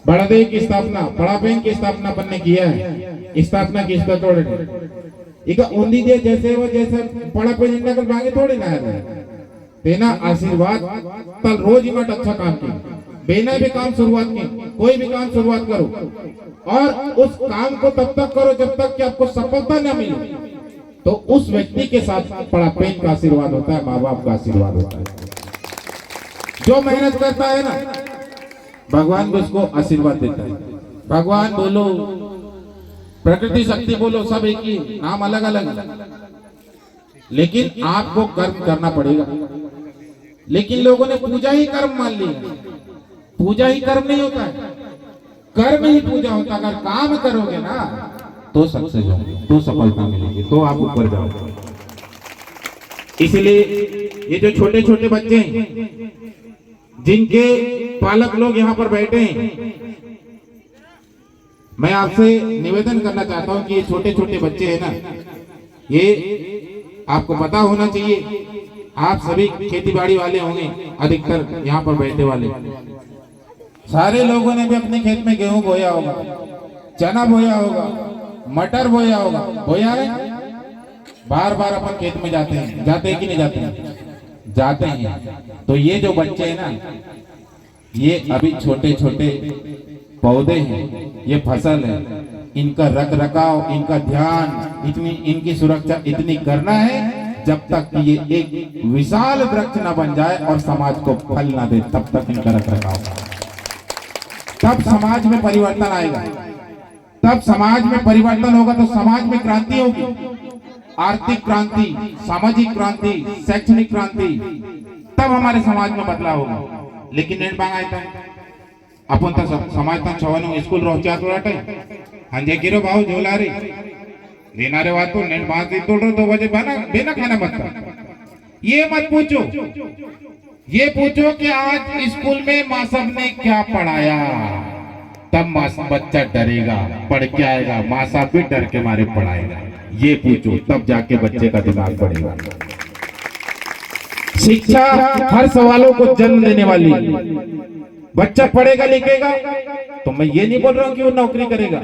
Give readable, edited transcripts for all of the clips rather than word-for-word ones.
बड़ादेवी की स्थापना, बड़ा बैंक की स्थापना बनने किया है, स्थापना की तोड़े इका ओंदी दे जैसे वो जैसे बड़ा पे झंडा कर मांगे थोड़ी ना है तेना आशीर्वाद तल रोज ही मत अच्छा काम की बेना भी काम शुरुआत की, कोई भी काम शुरुआत करो और उस काम को तब तक करो जब तक कि आपको सफलता न मिले। तो उस व्यक्ति के साथ बड़ा पेन का आशीर्वाद होता है, माँ बाप का आशीर्वाद होता है। जो मेहनत करता है ना भगवान भी उसको आशीर्वाद देता है। भगवान बोलो, प्रकृति शक्ति बोलो, सब एक ही, नाम अलग अलग, लेकिन आपको कर्म करना पड़ेगा। लेकिन लोगों ने पूजा ही कर्म मान लिया। पूजा ही कर्म नहीं होता है, कर्म ही पूजा होता है। अगर काम करोगे ना तो सक्सेस होंगे, तो सफलता मिलेगी, तो आप ऊपर जाओगे। इसलिए ये जो छोटे छोटे बच्चे हैं जिनके पालक लोग यहाँ पर बैठे हैं, मैं आपसे निवेदन करना चाहता हूँ कि ये छोटे छोटे बच्चे हैं ना, ये आपको पता होना चाहिए। आप सभी खेतीबाड़ी वाले होंगे, अधिकतर यहाँ पर बैठे वाले सारे लोगों ने भी अपने खेत में गेहूं बोया होगा, चना बोया होगा, मटर बोया होगा, बोया है। बार बार अपन खेत में जाते हैं कि नहीं जाते हैं? जाते हैं। तो ये जो बच्चे हैं ना, ये अभी छोटे छोटे पौधे हैं, ये फसल है, इनका रख रखाव, इनका ध्यान, इतनी इनकी सुरक्षा इतनी करना है जब तक कि ये एक विशाल वृक्ष न बन जाए और समाज को फल ना दे, तब तक इनका रख रखाव। तब समाज में परिवर्तन आएगा, तब समाज में परिवर्तन होगा तो समाज में क्रांति होगी, आर्थिक क्रांति, सामाजिक क्रांति, शैक्षणिक क्रांति, तब हमारे समाज में बदलाव होगा। लेकिन नेट बांग आयता अपन तो समाज तक छवानो स्कूल रो चार तोड़ाटे हंजे गिरो भाव झोला रे लेना रे बात तो नेट बांग दी तोड़ तो वजह बना बिना खाना मत। ये मत पूछो, ये पूछो कि आज स्कूल में माँ साहब ने क्या पढ़ाया, तब बच्चा डरेगा, पढ़ के आएगा, माँ साहब भी डर के मारे पढ़ाएगा। ये पूछो, तब जाके बच्चे का दिमाग बढ़ेगा। शिक्षा हर सवालों को जन्म देने वाली। बच्चा पढ़ेगा लिखेगा तो मैं ये नहीं बोल रहा हूं कि वो नौकरी करेगा।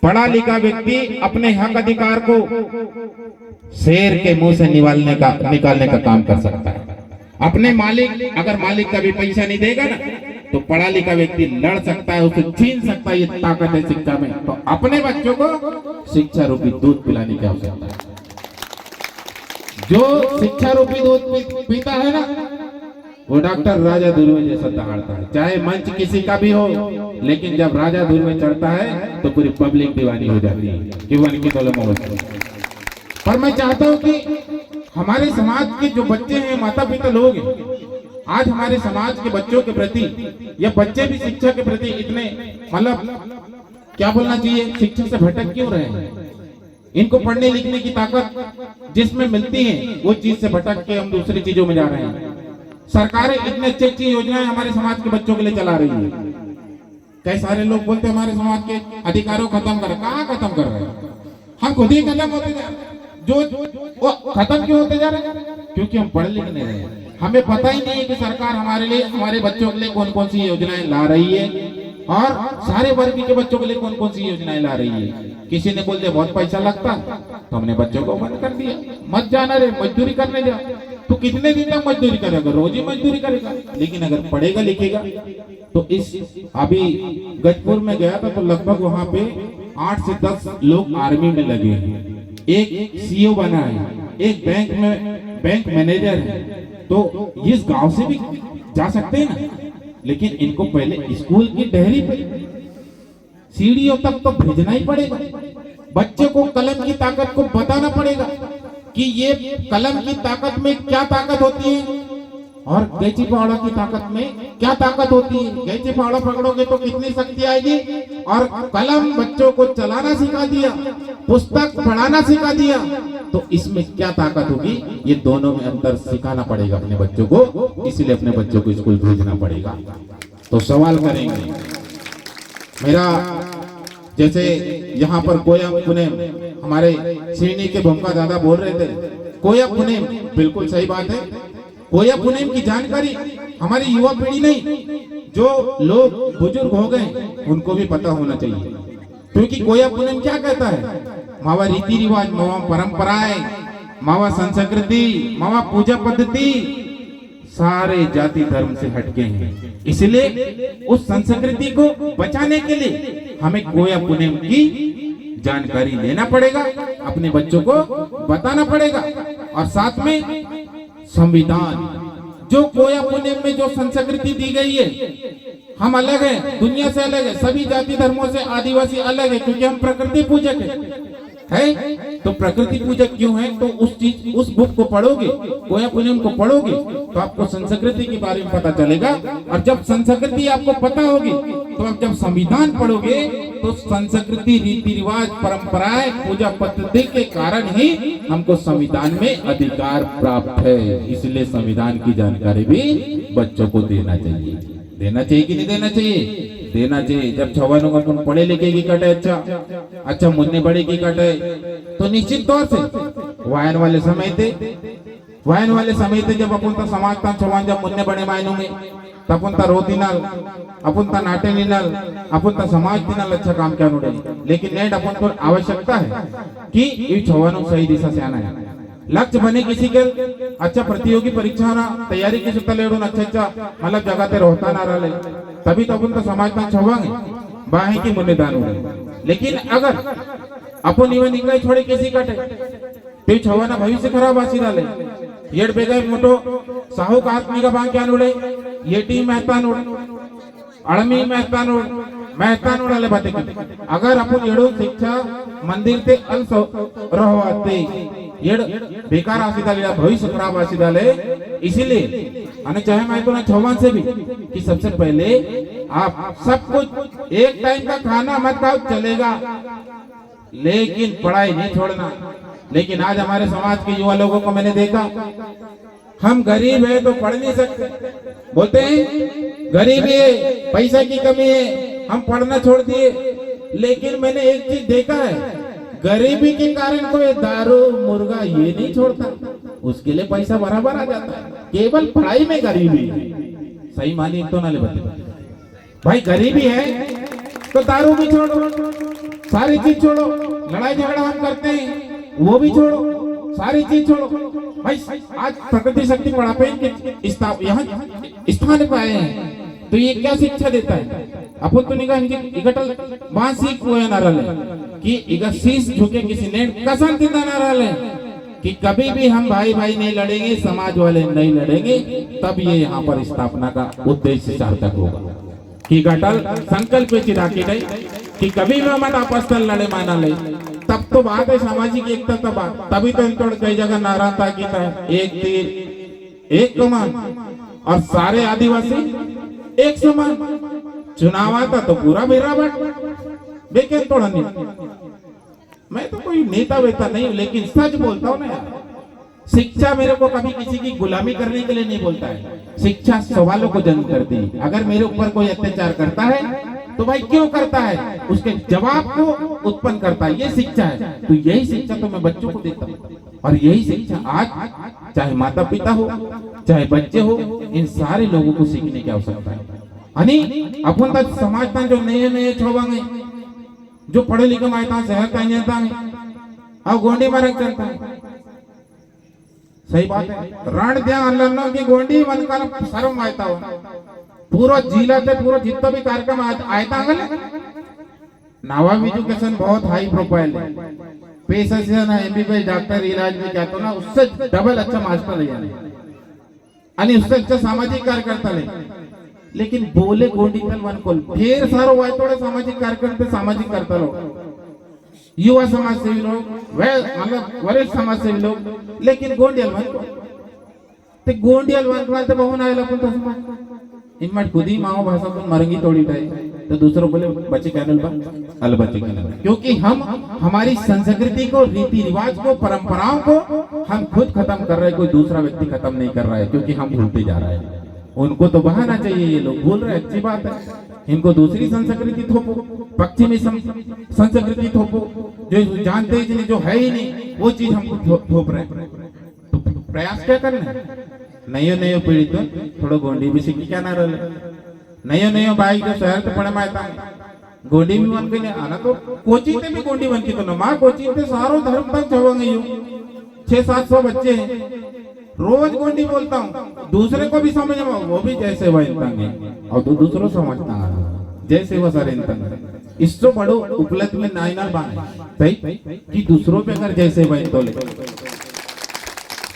पढ़ा लिखा व्यक्ति अपने हक अधिकार को शेर के मुंह से निकालने का काम कर सकता है। अपने मालिक, अगर मालिक कभी पैसा नहीं देगा ना तो पढ़ा लिखा व्यक्ति लड़ सकता है, उसे छीन सकता है। ये ताकत है शिक्षा में। तो अपने बच्चों को शिक्षा रूपी दूध पिलाने की आवश्यकता है। जो शिक्षा रूपी दूध पीता है ना, वो डॉक्टर राजा धुरवे जैसा दहाड़ता है। चाहे मंच किसी का भी हो, लेकिन जब राजा धुरवे चढ़ता है तो पूरी पब्लिक दीवानी हो जाती है कि वन की तोले में। पर मैं चाहता हूँ कि हमारे समाज के जो बच्चे हैं, माता पिता लोग हैं, आज हमारे समाज के बच्चों के प्रति या बच्चे भी शिक्षा के प्रति इतने मतलब क्या बोलना चाहिए, शिक्षा से भटक क्यों रहे हैं? इनको पढ़ने लिखने की ताकत जिसमें मिलती है वो चीज से भटक के हम दूसरी चीजों में जा रहे हैं। सरकारें इतनी अच्छी अच्छी योजनाएं हमारे समाज के बच्चों के लिए चला रही है। कई सारे लोग बोलते हैं हमारे समाज के अधिकारों को खत्म कर, कहाँ खत्म कर रहे हैं? हम खुद ही खत्म होते जा रहे हैं। जो वो खत्म क्यों होते जा रहे हैं? क्योंकि हम पढ़ लिख नहीं रहे। हमें पता ही नहीं है कि सरकार हमारे लिए, हमारे बच्चों के लिए कौन कौन सी योजनाएं ला रही है और सारे वर्ग के बच्चों के लिए कौन कौन सी योजनाएं ला रही है। किसी ने बोल दिया बहुत पैसा लगता, तो हमने बच्चों को बंद कर दिया, मत जाना रे, मजदूरी करने जा। तो कितने दिन तक मजदूरी करेगा? रोज ही मजदूरी करेगा। लेकिन अगर पढ़ेगा लिखेगा तो इस अभी गजपुर में गया था तो लगभग वहां पे 8 से 10 लोग आर्मी में लगे हैं। एक सीईओ बना है, एक बैंक में बैंक मैनेजर है। तो इस गांव से भी जा सकते हैं ना, लेकिन इनको पहले स्कूल की डेहरी पे सीढ़ियों तक तो भेजना ही पड़ेगा। बच्चे को कलम की ताकत को बताना पड़ेगा कि ये कलम की ताकत में क्या ताकत होती है और गैची पहाड़ा की ताकत में क्या ताकत होती है। गैची पहाड़ा पकड़ोगे तो कितनी शक्ति आएगी, और कलम बच्चों को चलाना सिखा दिया, पुस्तक पढ़ाना सिखा दिया, तो इसमें क्या ताकत होगी। ये दोनों में अंतर सिखाना पड़ेगा अपने बच्चों को, इसलिए अपने बच्चों को स्कूल भेजना पड़ेगा। तो सवाल करेंगे मेरा, जैसे यहाँ पर कोया पुणे हमारे श्रीनी के भूमिका दादा बोल रहे थे, कोया पुणे बिल्कुल सही बात है। कोया पुणे की जानकारी हमारी युवा पीढ़ी नहीं, जो लोग बुजुर्ग हो गए उनको भी पता होना चाहिए, क्योंकि कोया पूनम क्या कहता है, मावा रीति रिवाज, मावा परंपराएं, मावा संस्कृति, मावा पूजा पद्धति सारे जाति धर्म से हटके हैं। इसलिए उस संस्कृति को बचाने के लिए हमें कोया पूनम की जानकारी लेना पड़ेगा, अपने बच्चों को बताना पड़ेगा। और साथ में संविधान, जो कोया पूनम में जो संस्कृति दी गई है, हम अलग हैं, दुनिया से अलग है, सभी जाति धर्मों से आदिवासी अलग है, क्योंकि हम प्रकृति पूजक है। तो प्रकृति पूजक क्यों है, तो उस बुक को पढ़ोगे, कोया पूनम को पढ़ोगे तो आपको संस्कृति के बारे में पता चलेगा। और जब संस्कृति आपको पता होगी तो आप जब संविधान पढ़ोगे तो संस्कृति, रीति रिवाज, परंपराएं, पूजा पद्धति के कारण ही हमको संविधान में अधिकार प्राप्त है। इसलिए संविधान की जानकारी भी बच्चों को देना चाहिए। देना चाहिए कि नहीं देना चाहिए? देना चाहिए। जब छवानों का अपन पढ़े लिखे की कटे, अच्छा मुन्ने बड़े की कटे, तो निश्चित तौर से वायन वाले समय थे जब अपन समाज था छवान, जब मुन्ने बड़े मायनों में तब उनका रोती नल, अपन ता नाटे निनल, अपन ता समाज दिनल अच्छा काम क्या नोड़े। लेकिन नेट अपन को आवश्यकता है कि ये छवानों सही दिशा से आना है। लक्ष्य बने किसी के अच्छा प्रतियोगी परीक्षा ना तैयारी की सुता लेडून अच्छा मतलब जगह ते रहता ना रहे, तभी तो अपन तो समाज में छवांगे बाहें की मुन्ने दान हो। लेकिन अगर अपन इवन निकले छोड़े किसी कटे तो छवाना भविष्य खराब आसी डाले। येड बेगा मोटो साहू का आत्मी का बांग क्या नोड़े, ये टीम मेहता नोड़, अड़मी मेहता नोड़ वाले बातें की। अगर अपन येड़ो शिक्षा मंदिर ते अल रहवाते येड बेकार आसी डाले, भविष्य खराब आसी डाले। इसीलिए अने चाहे मैं तो ना छवान से भी कि सबसे पहले आप सब कुछ एक टाइम का खाना मत खाओ चलेगा, लेकिन पढ़ाई नहीं छोड़ना। लेकिन आज हमारे समाज के युवा लोगों को मैंने देखा, हम गरीब है तो पढ़ नहीं सकते, बोलते हैं गरीबी है, पैसा की कमी है, हम पढ़ना छोड़ दिए। लेकिन मैंने एक चीज देखा है, गरीबी के कारण कोई दारू मुर्गा ये नहीं छोड़ता, उसके लिए पैसा बराबर आ जाता है। केवल पढ़ाई में गरीबी है, सही मानी तो ना ले बते भाई, गरीबी है तो दारू भी छोड़ो, सारी चीज छोड़ो, लड़ाई झगड़ा हम करते हैं वो भी छोड़ो, सारी चीज छोड़ो भाई। आज प्रकृति शक्ति पढ़ापे यहाँ स्थान पे आए हैं तो ये क्या शिक्षा देता है? अपन तो निगाह इगटल मानसिक वो ना रहे कि इगा शीश झुके किसी ने कसम दिंदा ना रहे कि कभी भी हम भाई भाई नहीं लड़ेंगे, समाज वाले नहीं लड़ेंगे, तब ये यहाँ पर स्थापना का उद्देश्य सार्थक होगा। कि गटल संकल्प चिरा के नहीं कि कभी भी हम आपस में लड़े माना ले, तब तो बात है सामाजिक एकता का बात। तभी तो इन कई जगह नारा था कि एक तीर एक कमान और सारे आदिवासी एक समान। चुनाव आता तो पूरा मेरा बट बेके तोड़ा नहीं। मैं तो कोई नेता वेता नहीं हूं, लेकिन सच बोलता हूं ना यार। शिक्षा मेरे को कभी किसी की गुलामी करने के लिए नहीं बोलता है, शिक्षा सवालों को जन्म करती है। अगर मेरे ऊपर कोई अत्याचार करता है तो भाई क्यों करता है, उसके जवाब को उत्पन्न करता है, ये शिक्षा है। तो यही शिक्षा तो मैं बच्चों को देता हूँ, और यही शिक्षा आज चाहे माता पिता हो चाहे बच्चे हो, इन सारे लोगों को सीखने की आवश्यकता है। अनि अपन तक समाज ता जो नए नए छोवांगे, जो पढ़े लिखे मायता शहर का जाता है और गोंडी मारे चलता है। सही बात है, रण दिया अल्लाह की गोंडी मन का सर्व मायता हो, पूरा जिला थे पूरा जितना भी कार्यक्रम आयता है नावा एजुकेशन बहुत हाई प्रोफाइल है, पैसा से ना एमबीबीएस डॉक्टर इलाज में क्या तो ना उससे डबल अच्छा मास्टर ले जाने आणि उससे अच्छा सामाजिक कार्यकर्ता ले। लेकिन बोले गोंडी तल मन को ढेर सारो वाय थोड़े सामाजिक कार्यकर्ते सामाजिक करता लोग, युवा समाज सेवी लोग, मतलब वरिष्ठ समाज सेवी लोग, लेकिन गोंडियल मन को ते गोंडियल मन तो बहुन आयला पण तसं इनमट खुद ही माओ भाषा को मरंगी तोड़ी टाई तो दूसरों बोले बच्चे कैनल पर अल बच्चे कैनल, क्योंकि हम हमारी संस्कृति को, रीति रिवाज को, परंपराओं को हम खुद खत्म कर रहे हैं, कोई दूसरा व्यक्ति खत्म नहीं कर रहा है, क्योंकि हम भूलते जा रहे हैं। उनको तो बहाना चाहिए, ये लोग भूल रहे, अच्छी बात है, इनको दूसरी संस्कृति थोपो, पश्चिमी संस्कृति थोपो, जो जानते ही नहीं, जो है ही नहीं वो चीज हमको थोप रहे। तो प्रयास क्या करना है, नयो नयो पीढ़ी तो थोड़ा गोंडी भी सीखी क्या ना रहे, नयो नयो बाईक जो शहर तो पड़े मायता गोंडी भी मन के आना तो कोचिंग ते भी गोंडी बन की तो ना माँ कोचिंग ते सारो धर्म तक छवांगे यूं 600-700 बच्चे हैं रोज गोंडी बोलता हूँ दूसरे को भी समझ में वो भी जैसे वह इंसान और तो दूसरों समझता है जैसे वो सारे इंसान इससे बड़ो उपलब्ध में नाइनर बाने सही कि दूसरों पे अगर जैसे वह तो ले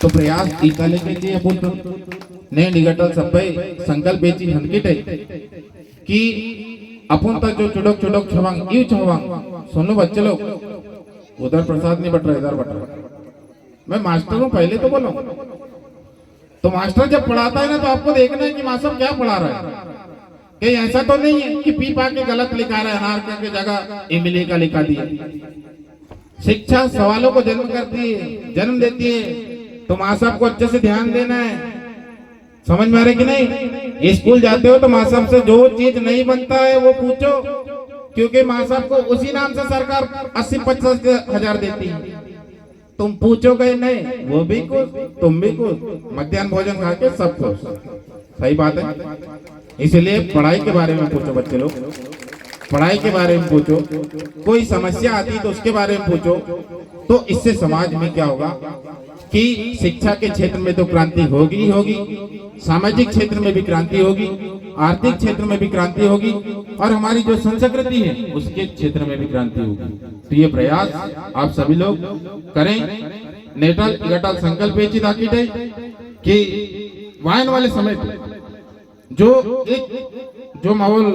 तो प्रयास इका लेके लिए अपन ने निगटल सब संकल्प बेची हनकिट है कि अपन तक जो चुड़क चुड़क छवांग यू छवांग सुनो बच्चे लोग उधर प्रसाद नहीं बट रहा इधर बट रहा मैं मास्टर हूँ पहले तो बोलो तो मास्टर जब पढ़ाता है ना तो आपको देखना है कि मास्टर क्या पढ़ा रहा है कहीं ऐसा तो नहीं है कि पी पा के गलत लिखा रहा है अनार के जगह इमली का लिखा दिया शिक्षा सवालों को जन्म करती है जन्म देती है तो माँ साहब को अच्छे से ध्यान देना है समझ में आ रहे कि नहीं स्कूल जाते हो तो माँ साहब से जो चीज नहीं बनता है वो पूछो क्योंकि माँ साहब को उसी नाम से सरकार 80-85 हजार देती है तुम पूछोगे नहीं वो भी कुछ तुम भी कुछ मध्याह्न भोजन खा के सब कुछ सही बात है इसलिए पढ़ाई के बारे में पूछो बच्चे लोग पढ़ाई के बारे में पूछो कोई समस्या आती तो उसके बारे में पूछो तो इससे समाज में क्या होगा कि शिक्षा के क्षेत्र में तो क्रांति होगी ही होगी सामाजिक क्षेत्र में भी क्रांति होगी आर्थिक क्षेत्र में भी क्रांति होगी और हमारी जो संस्कृति है उसके क्षेत्र में भी क्रांति होगी तो ये प्रयास आप सभी लोग करें नेटल इगटल संकल्प बेची दाखिल है कि वायन वाले समय जो एक जो माहौल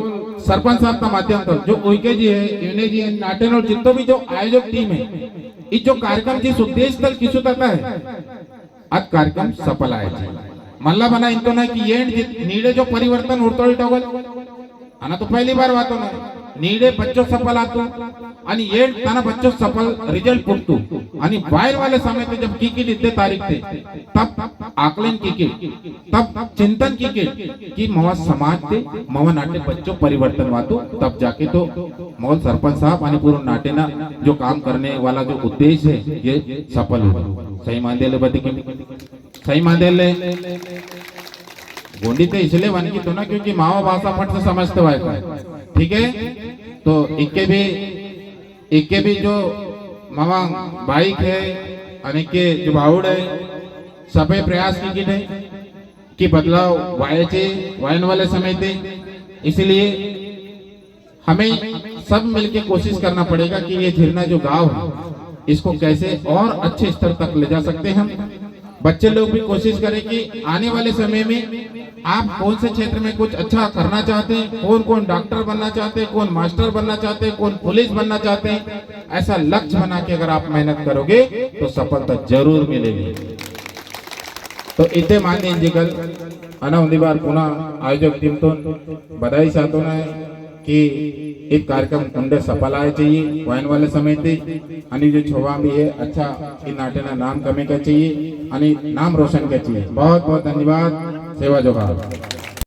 सरपंच साहब का माध्यम था जो ओके जी है इवने जी है नाटन और जितो भी जो आयोजक टीम है इस जो कार्यक्रम जिस उद्देश्य तक किसु तथा है आज कार्यक्रम सफल आए मल्ला बना इनको ना कि ये नीडे जो परिवर्तन होतो आना तो पहली बार बात ना नीडे बच्चों सफल आतो आणि ये ताना बच्चों सफल रिजल्ट पुरतो आणि बाहर वाले समय पे जब की इतने तारीख थे तब आकलन की तब चिंतन की कि मवा समाज थे मवा नाटे बच्चों परिवर्तन वातो तब जाके तो मोल सरपंच साहब आणि पूर्ण नाटे ना जो काम करने वाला जो उद्देश्य है ये सफल हो सही मान दे ले बदी सही मान दे ले गोंडी तो इसलिए वन की तो ना क्योंकि मावा भाषा फट से समझते हुए ठीक है तो इक्के भी जो मावा बाइक है अनेक के जो बाउड है सबे प्रयास की है कि बदलाव वायन वाले समय थे इसलिए हमें सब मिलके कोशिश करना पड़ेगा कि ये झिरना जो गांव है इसको कैसे और अच्छे स्तर तक ले जा सकते हैं हम बच्चे लोग भी कोशिश करें कि आने वाले समय में आप कौन से क्षेत्र में कुछ अच्छा करना चाहते हैं कौन कौन डॉक्टर बनना चाहते हैं कौन मास्टर बनना चाहते हैं कौन पुलिस बनना चाहते हैं ऐसा लक्ष्य बना के अगर आप मेहनत करोगे तो सफलता जरूर मिलेगी तो इतने मान्य इंजिकल अना बार पुनः आयोजक टीम तो बधाई चाहतो ना कि एक कार्यक्रम कुंडे सफल आए चाहिए वाइन वाले समय थे आणि जो छोवा भी है अच्छा इन नाटेना नाम कमे का चाहिए आणि नाम रोशन का चाहिए बहुत बहुत धन्यवाद सेवा जोहार।